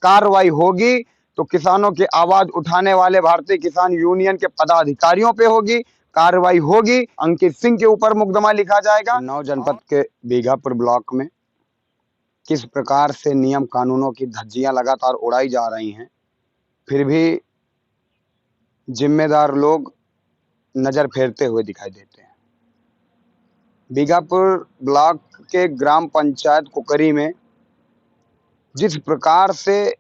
कार्रवाई होगी तो किसानों की आवाज उठाने वाले भारतीय किसान यूनियन के पदाधिकारियों पे होगी, कार्रवाई होगी। अंकित सिंह के ऊपर मुकदमा लिखा जाएगा। 9 जनपद के बीघापुर ब्लॉक में किस प्रकार से नियम कानूनों की धज्जियां लगातार उड़ाई जा रही हैं, फिर भी जिम्मेदार लोग नजर फेरते हुए दिखाई देते हैं। बीघापुर ब्लॉक के ग्राम पंचायत कुकरी में जिस प्रकार से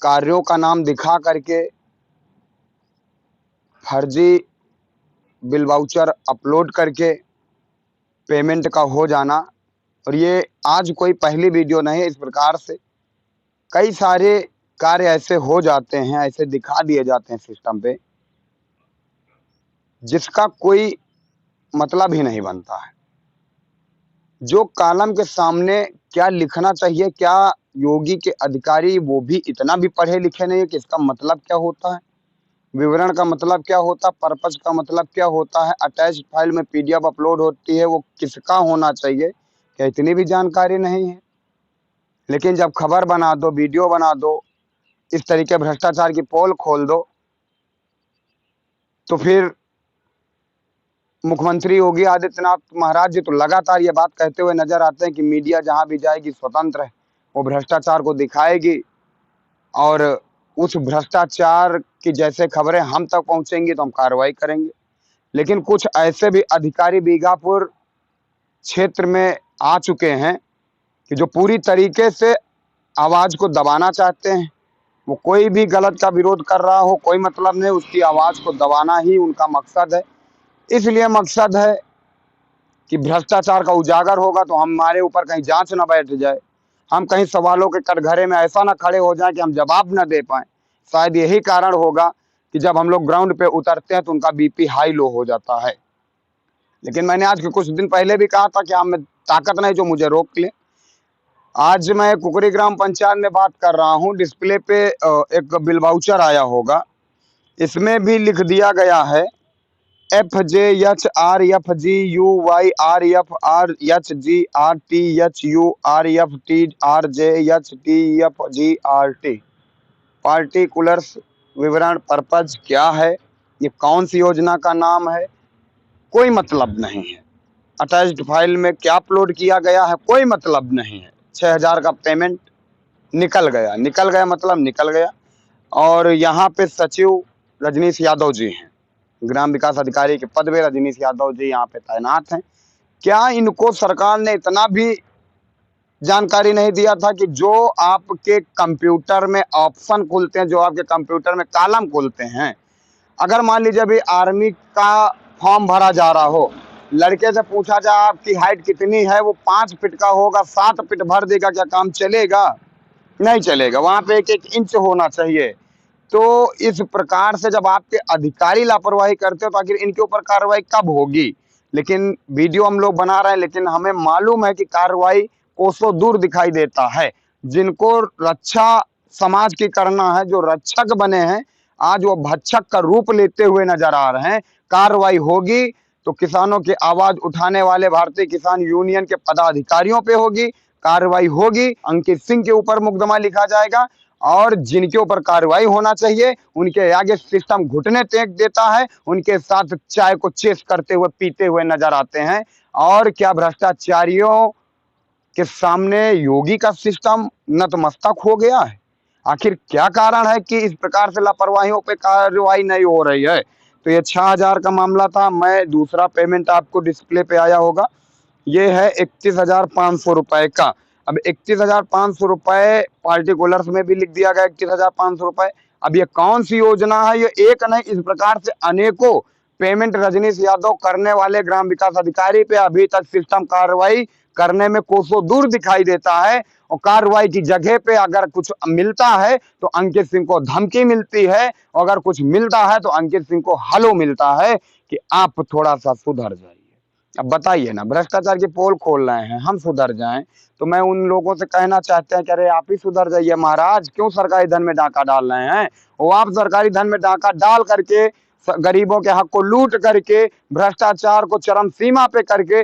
कार्यों का नाम दिखा करके फर्जी बिल वाउचर अपलोड करके पेमेंट का हो जाना, और ये आज कोई पहली वीडियो नहीं है। इस प्रकार से कई सारे कार्य ऐसे हो जाते हैं, ऐसे दिखा दिए जाते हैं सिस्टम पे, जिसका कोई मतलब ही नहीं बनता है। जो कॉलम के सामने क्या लिखना चाहिए, क्या योगी के अधिकारी वो भी इतना भी पढ़े लिखे नहीं है कि इसका मतलब क्या होता है, विवरण का मतलब क्या होता है, पर्पज का मतलब क्या होता है, अटैच फाइल में पीडीएफ अपलोड होती है वो किसका होना चाहिए, क्या इतनी भी जानकारी नहीं है। लेकिन जब खबर बना दो, वीडियो बना दो, इस तरीके भ्रष्टाचार की पोल खोल दो, तो फिर मुख्यमंत्री योगी आदित्यनाथ महाराज जी तो लगातार ये बात कहते हुए नजर आते हैं कि मीडिया जहां भी जाएगी स्वतंत्र है, वो भ्रष्टाचार को दिखाएगी और उस भ्रष्टाचार की जैसे खबरें हम तक पहुंचेंगी तो हम कार्रवाई करेंगे। लेकिन कुछ ऐसे भी अधिकारी बीघापुर क्षेत्र में आ चुके हैं कि जो पूरी तरीके से आवाज को दबाना चाहते हैं। वो कोई भी गलत का विरोध कर रहा हो, कोई मतलब नहीं, उसकी आवाज को दबाना ही उनका मकसद है। इसलिए मकसद है कि भ्रष्टाचार का उजागर होगा तो हमारे ऊपर कहीं जांच ना बैठ जाए, हम कहीं सवालों के कटघरे में ऐसा ना खड़े हो जाए कि हम जवाब ना दे पाए। शायद यही कारण होगा कि जब हम लोग ग्राउंड पे उतरते हैं तो उनका बीपी हाई लो हो जाता है। लेकिन मैंने आज के कुछ दिन पहले भी कहा था कि हम में ताकत नहीं जो मुझे रोक ले। आज मैं कुकरी ग्राम पंचायत में बात कर रहा हूँ। डिस्प्ले पे एक बिल वाउचर आया होगा, इसमें भी लिख दिया गया है FJHRFGUYRFRHTHRJHTFGRT। पार्टिकुलर्स विवरण पर्पज क्या है, ये कौन सी योजना का नाम है, कोई मतलब नहीं है। अटैच्ड फाइल में क्या अपलोड किया गया है, कोई मतलब नहीं है। 6000 का पेमेंट निकल गया, निकल गया मतलब निकल गया। और यहाँ पे सचिव रजनीश यादव जी हैं, ग्राम विकास अधिकारी के पद पे रजनीश यादव जी यहाँ पे तैनात हैं। क्या इनको सरकार ने इतना भी जानकारी नहीं दिया था कि जो आपके कंप्यूटर में ऑप्शन खुलते हैं, जो आपके कंप्यूटर में कॉलम खुलते हैं, अगर मान लीजिए अभी आर्मी का फॉर्म भरा जा रहा हो, लड़के से पूछा जाए आपकी हाइट कितनी है, वो 5 फीट का होगा, 7 फीट भर देगा, क्या काम चलेगा? नहीं चलेगा। वहां पे 1-1 इंच होना चाहिए। तो इस प्रकार से जब आपके अधिकारी लापरवाही करते हो तो आखिर इनके ऊपर कार्रवाई कब होगी? लेकिन वीडियो हम लोग बना रहे हैं, लेकिन हमें मालूम है कि कार्रवाई कोसों दूर दिखाई देता है। जिनको रक्षा समाज की करना है, जो रक्षक बने हैं, आज वो भक्षक का रूप लेते हुए नजर आ रहे हैं। कार्रवाई होगी तो किसानों की आवाज उठाने वाले भारतीय किसान यूनियन के पदाधिकारियों पे होगी, कार्रवाई होगी। अंकित सिंह के ऊपर मुकदमा लिखा जाएगा और जिनके ऊपर कार्रवाई होना चाहिए उनके आगे सिस्टम घुटने टेक देता है, उनके साथ चाय को चेस करते हुए पीते हुए नजर आते हैं। और क्या भ्रष्टाचारियों के सामने योगी का सिस्टम नतमस्तक हो गया है? आखिर क्या कारण है कि इस प्रकार से लापरवाहियों पे कार्रवाई नहीं हो रही है? तो ये 6000 का मामला था। मैं दूसरा पेमेंट आपको डिस्प्ले पे आया होगा, ये है 31,500 रुपए का। अब 31,500 रुपए पार्टिकुलर्स में भी लिख दिया गया 31,500 रुपए। अब ये कौन सी योजना है? ये एक नहीं, इस प्रकार से अनेकों पेमेंट रजनीश यादव करने वाले ग्राम विकास अधिकारी पे अभी तक सिस्टम कार्रवाई करने में कोसों दूर दिखाई देता है। और कार्रवाई की जगह पे अगर कुछ मिलता है तो अंकित सिंह को धमकी मिलती है, और अगर कुछ मिलता है तो अंकित सिंह को हलो मिलता है कि आप थोड़ा सा सुधर जाइए। अब बताइए ना, भ्रष्टाचार की पोल खोल रहे हैं, हम सुधर जाएं तो मैं उन लोगों से कहना चाहते हैं कि अरे आप ही सुधर जाइए महाराज, क्यों सरकारी धन में डाका डाल रहे हैं? वो आप सरकारी धन में डाका डाल करके गरीबों के हक को लूट करके, भ्रष्टाचार को चरम सीमा पे करके,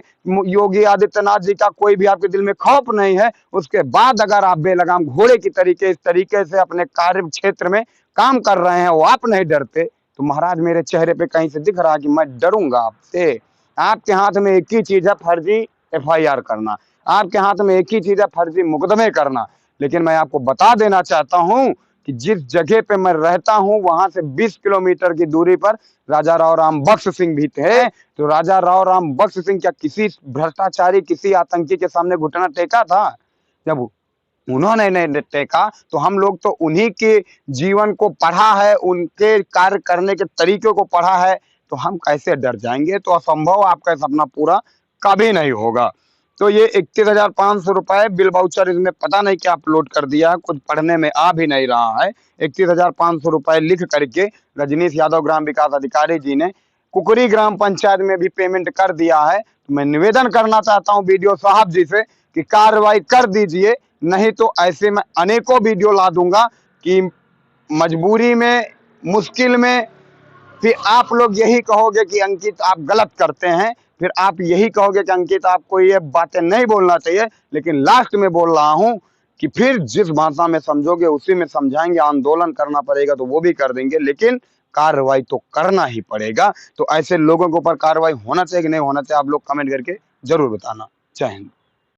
योगी आदित्यनाथ जी का कोई भी आपके दिल में खौफ नहीं है, उसके बाद अगर आप बेलगाम घोड़े की तरीके इस तरीके से अपने कार्य क्षेत्र में काम कर रहे हैं, वो आप नहीं डरते, तो महाराज मेरे चेहरे पे कहीं से दिख रहा कि मैं डरूंगा आपसे? आपके हाथ में एक ही चीज है, फर्जी FIR करना। आपके हाथ में एक ही चीज है, फर्जी मुकदमे करना। लेकिन मैं आपको बता देना चाहता हूं कि जिस जगह पे मैं रहता हूं वहां से 20 किलोमीटर की दूरी पर राजा राव राम बख्श सिंह भी थे। तो राजा राव राम बख्श सिंह क्या किसी भ्रष्टाचारी, किसी आतंकी के सामने घुटना टेका था? जब उन्होंने नहीं टेका तो हम लोग तो उन्हीं के जीवन को पढ़ा है, उनके कार्य करने के तरीके को पढ़ा है, तो हम कैसे डर जाएंगे? तो असंभव आपका सपना पूरा कभी नहीं होगा। तो ये 31,500 रुपए बिल वाउचर, इसमें पता नहीं क्या अपलोड कर दिया, कुछ पढ़ने में आ भी नहीं रहा है। 31,500 रुपए लिख करके रजनीश यादव ग्राम विकास अधिकारी जी ने कुकरी ग्राम पंचायत में भी पेमेंट कर दिया है। तो मैं निवेदन करना चाहता हूं BDO साहब जी से कि कार्रवाई कर दीजिए, नहीं तो ऐसे में अनेकों वीडियो ला दूंगा कि मजबूरी में, मुश्किल में फिर आप लोग यही कहोगे कि अंकित आप गलत करते हैं, फिर आप यही कहोगे कि अंकित आपको ये बातें नहीं बोलना चाहिए। लेकिन लास्ट में बोल रहा हूं कि फिर जिस भाषा में समझोगे उसी में समझाएंगे। आंदोलन करना पड़ेगा तो वो भी कर देंगे, लेकिन कार्रवाई तो करना ही पड़ेगा। तो ऐसे लोगों के ऊपर कार्रवाई होना चाहिए कि नहीं होना चाहिए, आप लोग कमेंट करके जरूर बताना। जय हिंद।